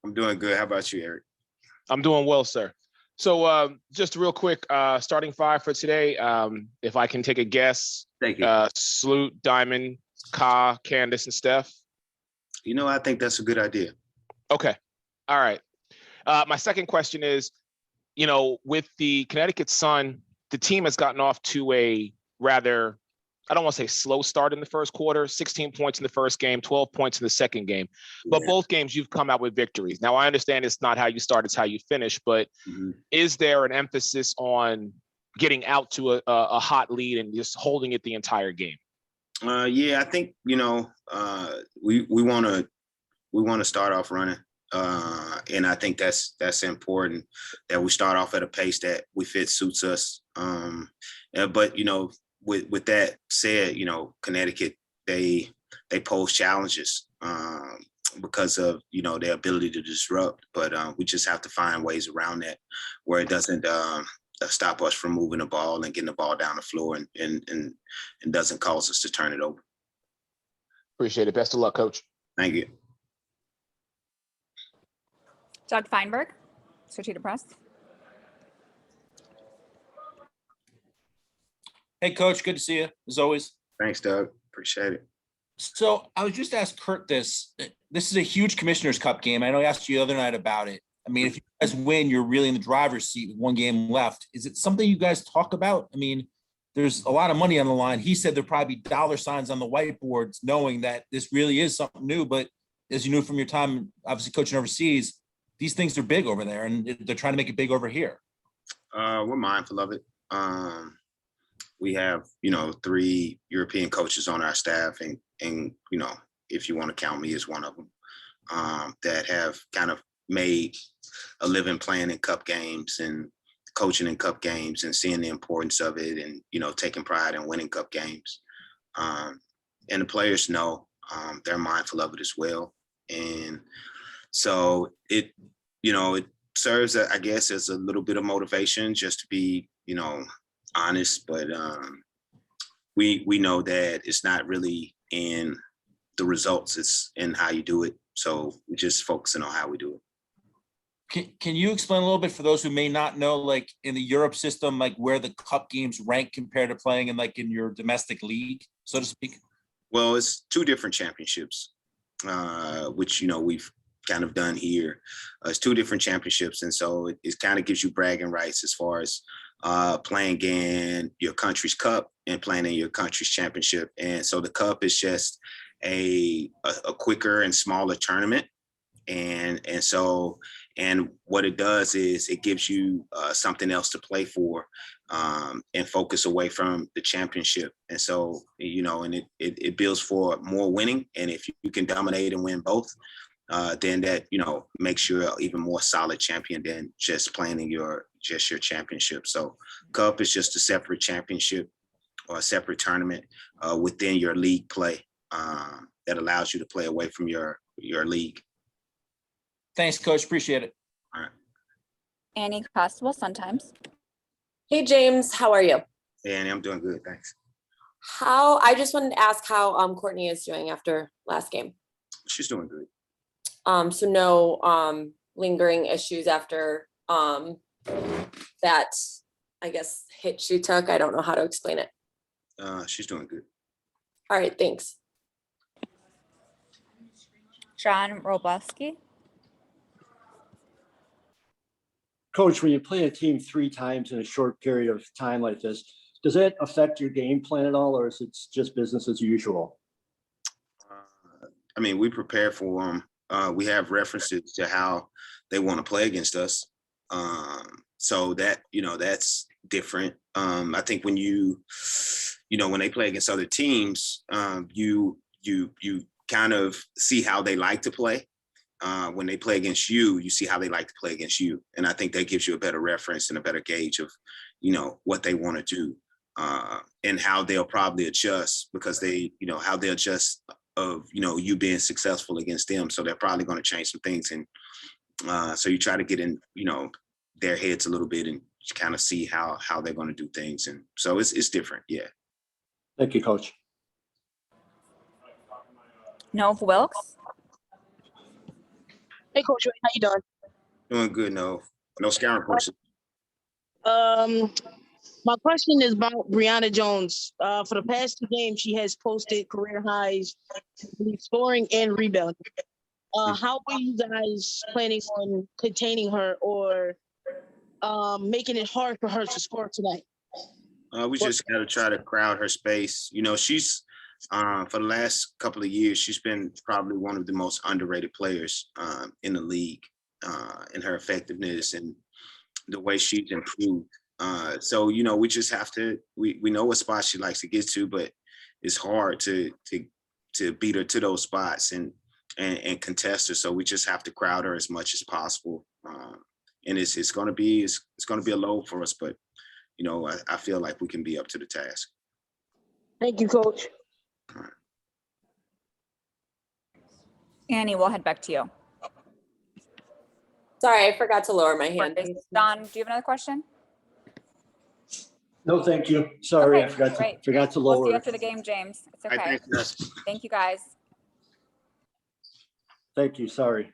I'm doing good. How about you, Eric? I'm doing well, sir. So just real quick, starting five for today. If I can take a guess. Thank you. Sloot, Diamond, Ka, Candace, and Steph. I think that's a good idea. Okay. All right. My second question is, with the Connecticut Sun, the team has gotten off to a rather, I don't want to say slow start in the first quarter, 16 points in the first game, 12 points in the second game. But both games you've come out with victories. Now, I understand it's not how you start, it's how you finish, but is there an emphasis on getting out to a hot lead and just holding it the entire game? Yeah, I think, we want to start off running. And I think that's important that we start off at a pace that suits us. But with that said, Connecticut, they pose challenges because of their ability to disrupt. But we just have to find ways around that where it doesn't stop us from moving the ball and getting the ball down the floor and doesn't cause us to turn it over. Appreciate it. Best of luck, Coach. Thank you. Doug Feinberg, Associated Press. Hey, Coach. Good to see you, as always. Thanks, Doug. Appreciate it. So I was just asked Kurt this. This is a huge Commissioner's Cup game. I know I asked you the other night about it. I mean, if you guys win, you're really in the driver's seat with one game left. Is it something you guys talk about? I mean, there's a lot of money on the line. He said there'd probably be dollar signs on the whiteboards, knowing that this really is something new. But as you knew from your time, obviously coaching overseas, these things are big over there, and they're trying to make it big over here. We're mindful of it. We have, 3 European coaches on our staff, and if you want to count me as one of them, that have kind of made a living playing in cup games and coaching in cup games and seeing the importance of it and, taking pride in winning cup games. And the players know, they're mindful of it as well. And so it serves, I guess, as a little bit of motivation just to be, honest. But we know that it's not really in the results, it's in how you do it. So we're just focusing on how we do it. Can you explain a little bit for those who may not know, like in the Europe system, like where the cup games rank compared to playing in your domestic league, so to speak? Well, it's 2 different championships, which, we've kind of done here. It's 2 different championships. And so it kind of gives you bragging rights as far as playing in your country's cup and playing in your country's championship. And so the cup is just a quicker and smaller tournament. And what it does is it gives you something else to play for and focus away from the championship. And so, and it builds for more winning. And if you can dominate and win both, then that, makes you an even more solid champion than just playing in your championship. So Cup is just a separate championship or a separate tournament within your league play that allows you to play away from your league. Thanks, Coach. Appreciate it. All right. Annie Costable, Sun-Times. Hey, James. How are you? Hey, Annie, I'm doing good. Thanks. I just wanted to ask how Courtney is doing after last game. She's doing good. So no lingering issues after that, I guess, hit she took. I don't know how to explain it. She's doing good. All right, thanks. John Roblowski. Coach, when you play a team 3 times in a short period of time like this, does that affect your game plan at all, or is it just business as usual? We prepare for them. We have references to how they want to play against us. So that, that's different. I think when when they play against other teams, you kind of see how they like to play. When they play against you, you see how they like to play against you. And I think that gives you a better reference and a better gauge of, what they want to do and how they'll probably adjust because they, how they'll adjust of, you being successful against them. So they're probably going to change some things. And so you try to get in, their heads a little bit and kind of see how they're going to do things. And so it's different. Yeah. Thank you, Coach. Nova Wilkes. Hey, Coach, Ray, how you doing? Doing good. No scouting reports. My question is about Brianna Jones. For the past 2 games, she has posted career highs in scoring and rebounding. How are you guys planning on containing her or making it hard for her to score tonight? We just got to try to crowd her space. You know, she's for the last couple of years, she's been probably one of the most underrated players in the league in her effectiveness and the way she's improved. So, you know, we just have to, we know what spots she likes to get to, but it's hard to beat her to those spots and contest her. So we just have to crowd her as much as possible. And it's going to be a load for us, but you know, I feel like we can be up to the task. Thank you, Coach. All right. Annie, we'll head back to you. Sorry, I forgot to lower my hand. Don, do you have another question? No, thank you. Sorry, Okay, I great. forgot to We'll see you lower. after the game, James. It's All right, okay. thanks, guys. Thank you, guys. Thank you, sorry.